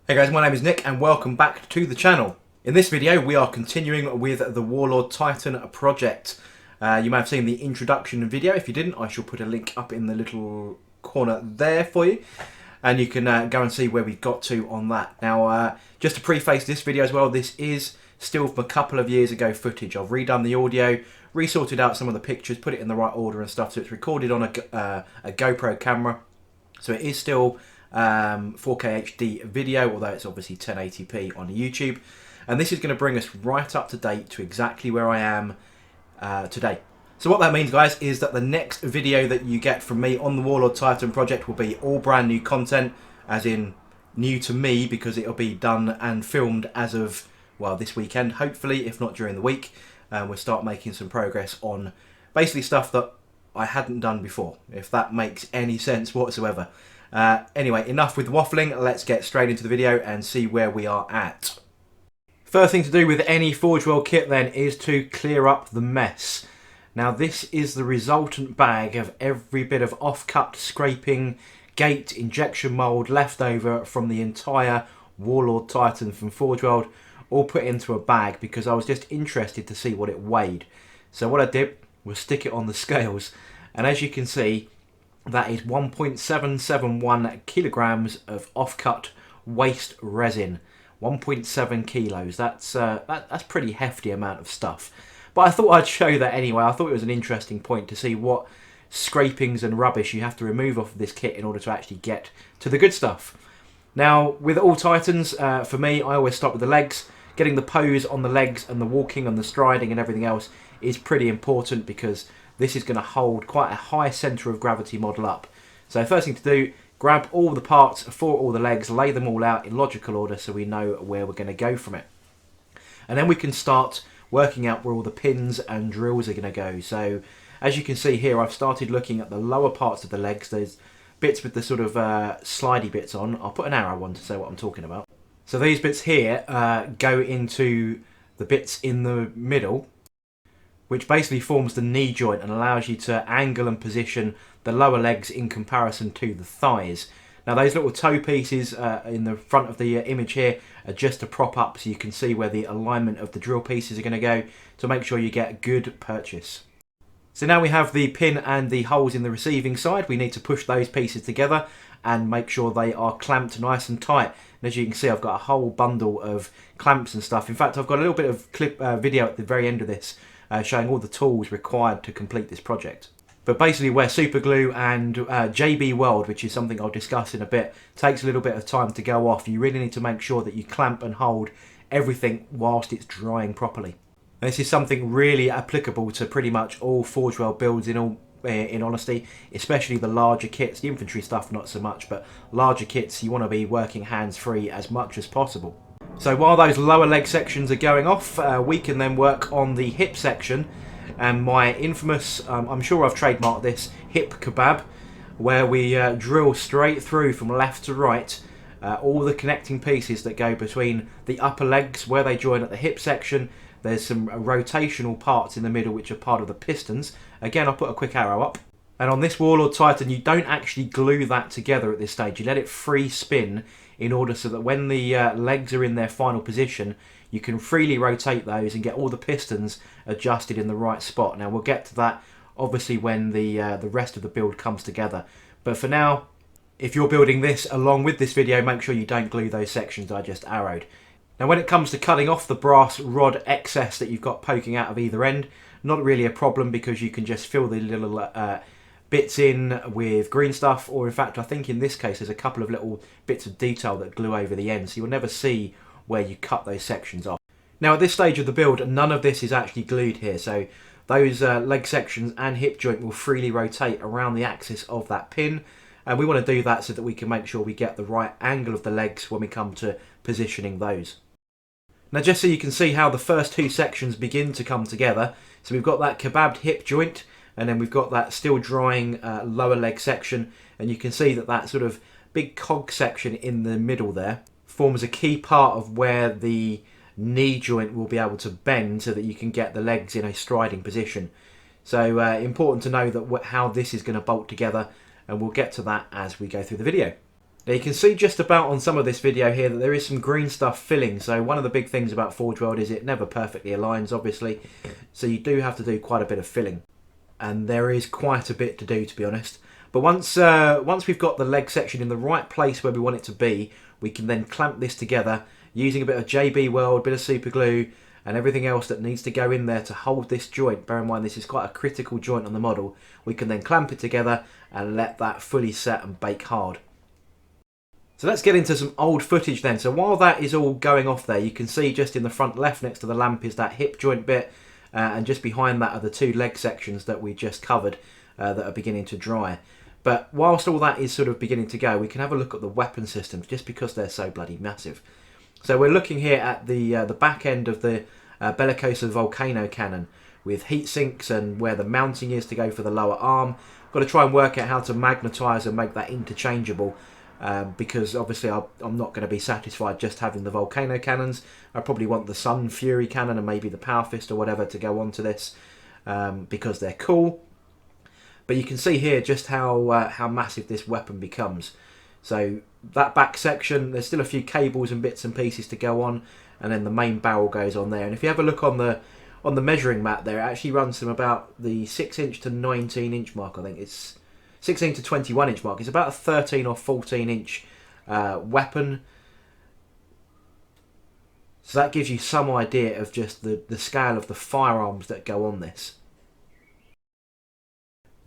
Hey guys, my name is Nick and welcome back to the channel. In this video we are continuing with the Warlord Titan project. You may have seen the introduction video. If you didn't, I shall put a link up in the little corner there for you. And you can go and see where we've got to on that. Now, just to preface this video as well, this is still from a couple of years ago footage. I've redone the audio, resorted out some of the pictures, put it in the right order and stuff. So it's recorded on a GoPro camera. So it is still 4K HD video, although it's obviously 1080p on YouTube. And this is going to bring us right up to date to exactly where I am today. So what that means, guys, is that the next video that you get from me on the Warlord Titan project will be all brand new content, as in new to me, because it'll be done and filmed as of, well, this weekend, hopefully, if not during the week. We'll start making some progress on basically stuff that I hadn't done before, if that makes any sense whatsoever. Anyway, enough with waffling, let's get straight into the video and see where we are at. First thing to do with any Forge World kit then is to clear up the mess. Now this is the resultant bag of every bit of off-cut, scraping, gate, injection mould left over from the entire Warlord Titan from Forge World, all put into a bag because I was just interested to see what it weighed. So what I did was stick it on the scales, and as you can see, that is 1.771 kilograms of off-cut waste resin. 1.7 kilos. That's pretty hefty amount of stuff. But I thought I'd show that anyway. I thought it was an interesting point to see what scrapings and rubbish you have to remove off of this kit in order to actually get to the good stuff. Now, with all Titans, for me, I always start with the legs. Getting the pose on the legs and the walking and the striding and everything else is pretty important because this is going to hold quite a high centre of gravity model up. So first thing to do, grab all the parts for all the legs, lay them all out in logical order so we know where we're going to go from it. And then we can start working out where all the pins and drills are going to go. So as you can see here, I've started looking at the lower parts of the legs. There's bits with the sort of slidey bits on. I'll put an arrow on to say what I'm talking about. So these bits here go into the bits in the middle, which basically forms the knee joint and allows you to angle and position the lower legs in comparison to the thighs. Now those little toe pieces in the front of the image here are just to prop up so you can see where the alignment of the drill pieces are going to go to make sure you get good purchase. So now we have the pin and the holes in the receiving side. We need to push those pieces together and make sure they are clamped nice and tight. And as you can see, I've got a whole bundle of clamps and stuff. In fact, I've got a little bit of video at the very end of this showing all the tools required to complete this project. But basically where super glue and JB Weld, which is something I'll discuss in a bit, takes a little bit of time to go off, you really need to make sure that you clamp and hold everything whilst it's drying properly. And this is something really applicable to pretty much all Forge World builds in honesty, especially the larger kits. The infantry stuff not so much, but larger kits you want to be working hands-free as much as possible. So while those lower leg sections are going off, we can then work on the hip section and my infamous, I'm sure I've trademarked this, hip kebab, where we drill straight through from left to right all the connecting pieces that go between the upper legs where they join at the hip section. There's some rotational parts in the middle which are part of the pistons. Again, I'll put a quick arrow up. And on this Warlord Titan, you don't actually glue that together at this stage. You let it free spin in order so that when the legs are in their final position, you can freely rotate those and get all the pistons adjusted in the right spot. Now we'll get to that obviously when the rest of the build comes together. But for now, if you're building this along with this video, make sure you don't glue those sections I just arrowed. Now when it comes to cutting off the brass rod excess that you've got poking out of either end, not really a problem because you can just fill the little bits in with green stuff, or in fact I think in this case there's a couple of little bits of detail that glue over the end, so you'll never see where you cut those sections off. Now at this stage of the build, none of this is actually glued here, so those leg sections and hip joint will freely rotate around the axis of that pin, and we want to do that so that we can make sure we get the right angle of the legs when we come to positioning those. Now just so you can see how the first two sections begin to come together, so we've got that kebabbed hip joint, and then we've got that still drying lower leg section, and you can see that that sort of big cog section in the middle there forms a key part of where the knee joint will be able to bend so that you can get the legs in a striding position. So important to know that how this is going to bolt together, and we'll get to that as we go through the video. Now you can see just about on some of this video here that there is some green stuff filling. So one of the big things about Forge World is it never perfectly aligns, obviously. So you do have to do quite a bit of filling. And there is quite a bit to do, to be honest. But once we've got the leg section in the right place where we want it to be, we can then clamp this together using a bit of JB Weld, bit of super glue, and everything else that needs to go in there to hold this joint. Bear in mind this is quite a critical joint on the model. We can then clamp it together and let that fully set and bake hard. So let's get into some old footage then. So while that is all going off there, you can see just in the front left next to the lamp is that hip joint bit, and just behind that are the two leg sections that we just covered that are beginning to dry. But whilst all that is sort of beginning to go, we can have a look at the weapon systems just because they're so bloody massive. So we're looking here at the back end of the Bellicosa Volcano cannon with heat sinks and where the mounting is to go for the lower arm. Got to try and work out how to magnetise and make that interchangeable. Because obviously I'm not going to be satisfied just having the volcano cannons. I probably want the Sun Fury cannon and maybe the Power Fist or whatever to go onto this because they're cool. But you can see here just how massive this weapon becomes. So that back section, there's still a few cables and bits and pieces to go on, and then the main barrel goes on there. And if you have a look on the measuring mat there, it actually runs from about the 6-inch to 19-inch mark. I think it's 16 to 21-inch mark. It's about a 13 or 14-inch weapon. So that gives you some idea of just the scale of the firearms that go on this.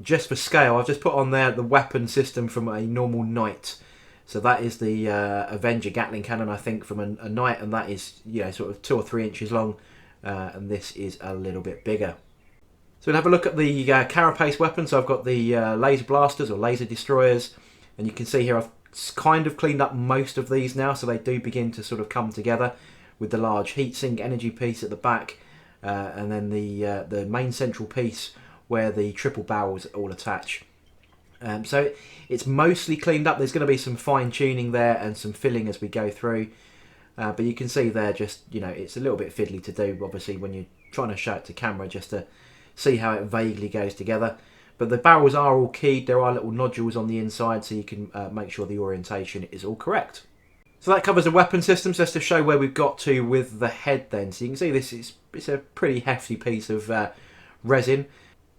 Just for scale, I've just put on there the weapon system from a normal knight. So that is the Avenger Gatling cannon, I think, from a knight, and that is, you know, sort of 2 or 3 inches long, and this is a little bit bigger. So we'll have a look at the carapace weapons. So I've got the laser blasters or laser destroyers, and you can see here I've kind of cleaned up most of these now, so they do begin to sort of come together with the large heatsink energy piece at the back, and then the main central piece where the triple barrels all attach. So it's mostly cleaned up. There's going to be some fine tuning there and some filling as we go through, but you can see there just, you know, it's a little bit fiddly to do obviously when you're trying to show it to camera just to see how it vaguely goes together. But the barrels are all keyed. There are little nodules on the inside so you can make sure the orientation is all correct. So that covers the weapon systems. Just to show where we've got to with the head then. So you can see it's a pretty hefty piece of resin.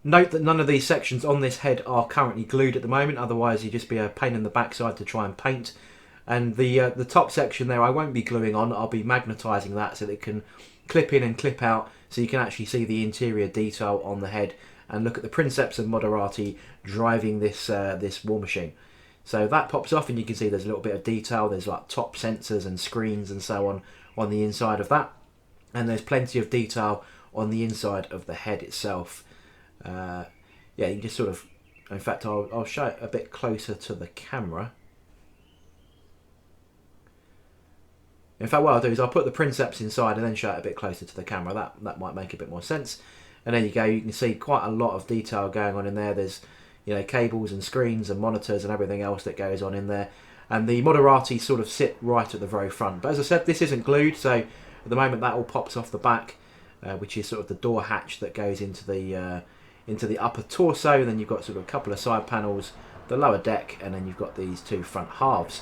Note that none of these sections on this head are currently glued at the moment, otherwise you'd just be a pain in the backside to try and paint. And the top section there I won't be gluing on, I'll be magnetising that so that it can clip in and clip out, so you can actually see the interior detail on the head and look at the Princeps and Moderati driving this war machine. So that pops off and you can see there's a little bit of detail. There's like top sensors and screens and so on the inside of that, and there's plenty of detail on the inside of the head itself. Yeah, you can just sort of, in fact I'll show it a bit closer to the camera. In fact, what I'll do is I'll put the Princeps inside and then show it a bit closer to the camera. That might make a bit more sense. And there you go. You can see quite a lot of detail going on in there. There's, you know, cables and screens and monitors and everything else that goes on in there. And the Moderati sort of sit right at the very front. But as I said, this isn't glued, so at the moment that all pops off the back, which is sort of the door hatch that goes into the upper torso. Then you've got sort of a couple of side panels, the lower deck, and then you've got these two front halves.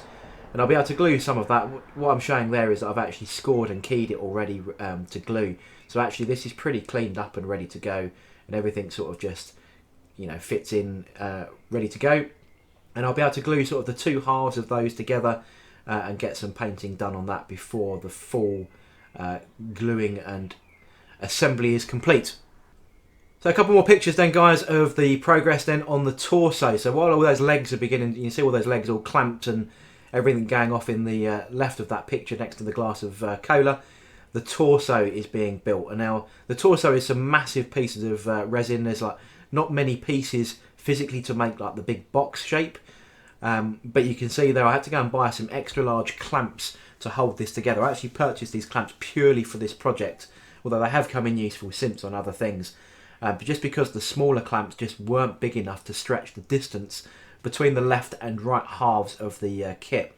And I'll be able to glue some of that. What I'm showing there is that I've actually scored and keyed it already to glue. So actually this is pretty cleaned up and ready to go, and everything sort of just, you know, fits in ready to go. And I'll be able to glue sort of the two halves of those together and get some painting done on that before the full gluing and assembly is complete. So a couple more pictures then, guys, of the progress then on the torso. So while all those legs are beginning, you can see all those legs all clamped and everything going off in the left of that picture next to the glass of cola. The torso is being built, and now the torso is some massive pieces of resin. There's like not many pieces physically to make like the big box shape, but you can see there I had to go and buy some extra large clamps to hold this together. I actually purchased these clamps purely for this project, although they have come in useful since on other things, but just because the smaller clamps just weren't big enough to stretch the distance between the left and right halves of the kit.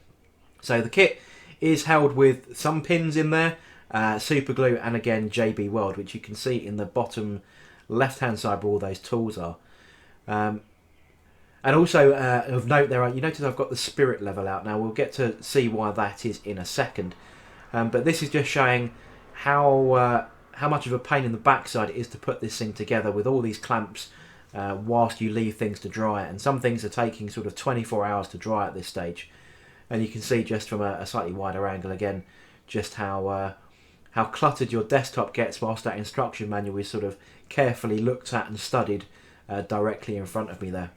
So the kit is held with some pins in there, super glue, and again JB Weld, which you can see in the bottom left hand side where all those tools are. And also of note there, you notice I've got the spirit level out now. We'll get to see why that is in a second. But this is just showing how much of a pain in the backside it is to put this thing together with all these clamps whilst you leave things to dry. And some things are taking sort of 24 hours to dry at this stage. And you can see just from a slightly wider angle again, just how cluttered your desktop gets whilst that instruction manual is sort of carefully looked at and studied directly in front of me there.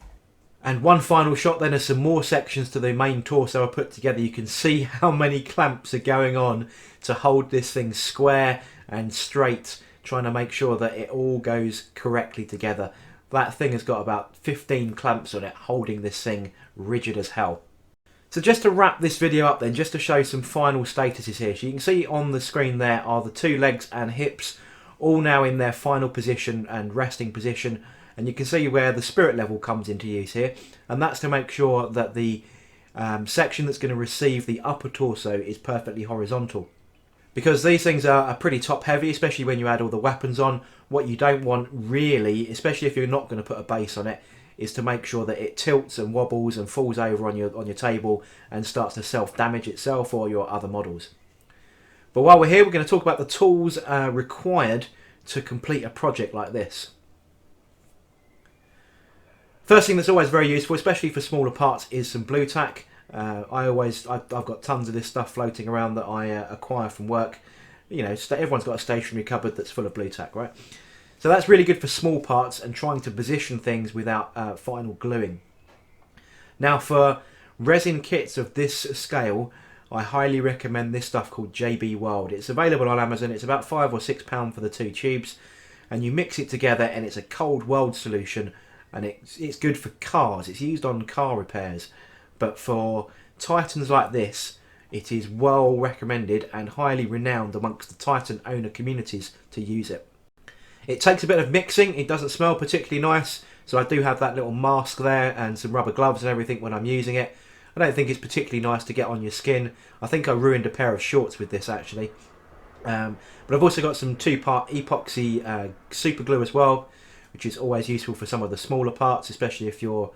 And one final shot then, as some more sections to the main torso are put together. You can see how many clamps are going on to hold this thing square and straight, trying to make sure that it all goes correctly together. That thing has got about 15 clamps on it, holding this thing rigid as hell. So just to wrap this video up then, just to show some final statuses here. So you can see on the screen there are the 2 legs and hips, all now in their final position and resting position. And you can see where the spirit level comes into use here. And that's to make sure that the section that's going to receive the upper torso is perfectly horizontal. Because these things are pretty top heavy, especially when you add all the weapons on. What you don't want really, especially if you're not going to put a base on it, is to make sure that it tilts and wobbles and falls over on your table and starts to self-damage itself or your other models. But while we're here, we're going to talk about the tools required to complete a project like this. First thing that's always very useful, especially for smaller parts, is some blue tack. I've got tons of this stuff floating around that I acquire from work. You know, everyone's got a stationary cupboard that's full of blue tack, right? So that's really good for small parts and trying to position things without final gluing. Now for resin kits of this scale, I highly recommend this stuff called JB World. It's available on Amazon. It's about £5 or £6 for the 2 tubes, and you mix it together and it's a cold weld solution. And it's good for cars. It's used on car repairs. But for Titans like this, it is well recommended and highly renowned amongst the Titan owner communities to use it. It takes a bit of mixing. It doesn't smell particularly nice. So I do have that little mask there and some rubber gloves and everything when I'm using it. I don't think it's particularly nice to get on your skin. I think I ruined a pair of shorts with this actually. But I've also got some 2-part epoxy super glue as well, which is always useful for some of the smaller parts, especially if you're,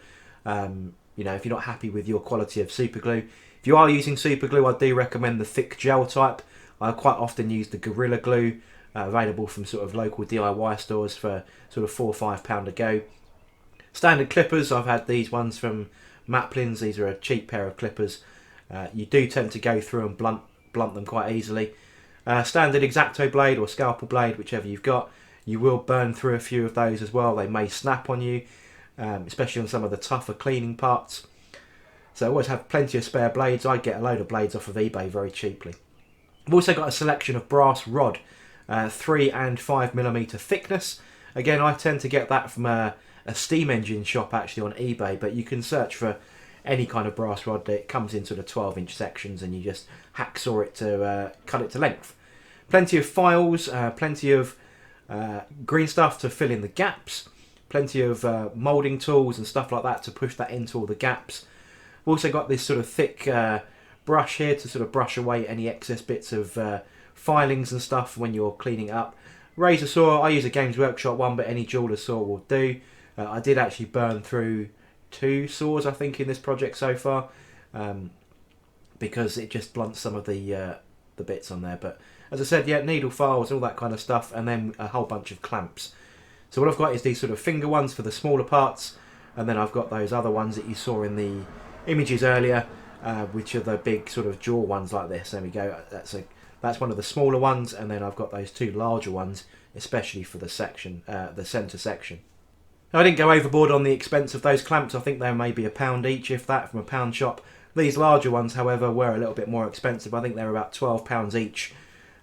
if you're not happy with your quality of super glue. If you are using super glue, I do recommend the thick gel type. I quite often use the Gorilla Glue, available from sort of local DIY stores for sort of £4 or £5 a go. Standard clippers, I've had these ones from Maplin's. These are a cheap pair of clippers. You do tend to go through and blunt them quite easily. Standard X-Acto blade or scalpel blade, whichever you've got. You will burn through a few of those as well. They may snap on you, especially on some of the tougher cleaning parts. So I always have plenty of spare blades. I get a load of blades off of eBay very cheaply. I've also got a selection of brass rod, 3 and 5mm thickness. Again, I tend to get that from a steam engine shop actually on eBay, but you can search for any kind of brass rod. It comes in sort of 12-inch sections and you just hacksaw it to cut it to length. Plenty of files, plenty of green stuff to fill in the gaps, plenty of moulding tools and stuff like that to push that into all the gaps. We've also got this sort of thick brush here to sort of brush away any excess bits of filings and stuff when you're cleaning it up. Razor saw, I use a Games Workshop one, but any jeweler's saw will do. I did actually burn through 2 saws I think in this project so far, because it just blunts some of the bits on there. But as I said, yeah, needle files, all that kind of stuff, and then a whole bunch of clamps. So what I've got is these sort of finger ones for the smaller parts, and then I've got those other ones that you saw in the images earlier, which are the big sort of jaw ones like this. There we go. That's one of the smaller ones, and then I've got those 2 larger ones, especially for the section, the centre section. Now, I didn't go overboard on the expense of those clamps. I think they may be £1 each, if that, from a pound shop. These larger ones, however, were a little bit more expensive. I think they were about £12 each.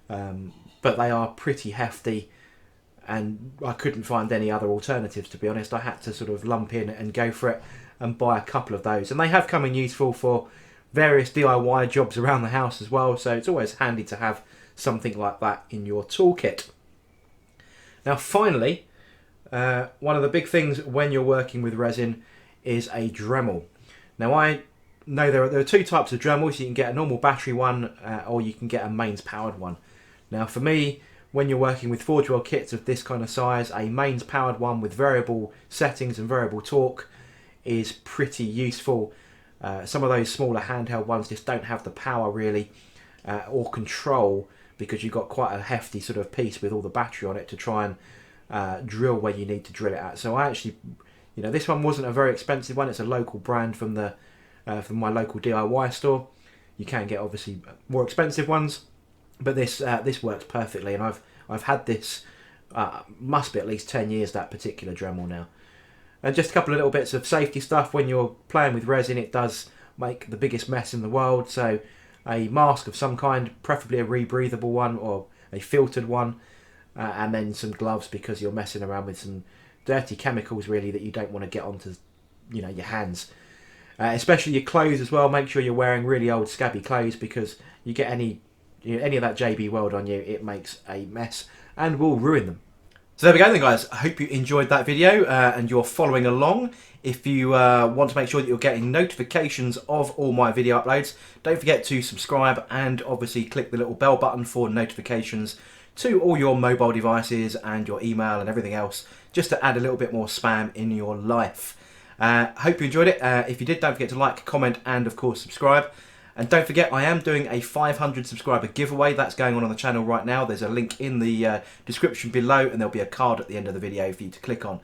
But they are pretty hefty, and I couldn't find any other alternatives, to be honest. I had to sort of lump in and go for it and buy a couple of those, and they have come in useful for various DIY jobs around the house as well, so it's always handy to have something like that in your toolkit. Now finally, one of the big things when you're working with resin is a Dremel. Now I know there are 2 types of Dremels. You can get a normal battery one, or you can get a mains powered one. Now for me, when you're working with FORGEWORLD kits of this kind of size, a mains powered one with variable settings and variable torque is pretty useful. Some of those smaller handheld ones just don't have the power really or control, because you've got quite a hefty sort of piece with all the battery on it to try and drill where you need to drill it at. So I actually, you know, this one wasn't a very expensive one. It's a local brand from the from my local DIY store. You can get obviously more expensive ones, but this works perfectly, and I've had this must be at least 10 years, that particular Dremel now. And just a couple of little bits of safety stuff. When you're playing with resin, it does make the biggest mess in the world, so a mask of some kind, preferably a rebreathable one or a filtered one, and then some gloves, because you're messing around with some dirty chemicals really that you don't want to get onto, you know, your hands. Especially your clothes as well. Make sure you're wearing really old scabby clothes, because you get any of that JB Weld on you, it makes a mess and will ruin them. So there we go then, guys. I hope you enjoyed that video and you're following along. If you want to make sure that you're getting notifications of all my video uploads, don't forget to subscribe and obviously click the little bell button for notifications to all your mobile devices and your email and everything else, just to add a little bit more spam in your life. Hope you enjoyed it. If you did, don't forget to like, comment, and of course subscribe. And don't forget, I am doing a 500 subscriber giveaway. That's going on the channel right now. There's a link in the description below, and there'll be a card at the end of the video for you to click on.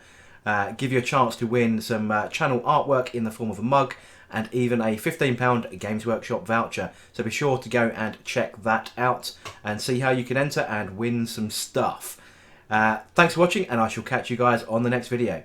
Give you a chance to win some channel artwork in the form of a mug, and even a £15 Games Workshop voucher. So be sure to go and check that out and see how you can enter and win some stuff. Thanks for watching, and I shall catch you guys on the next video.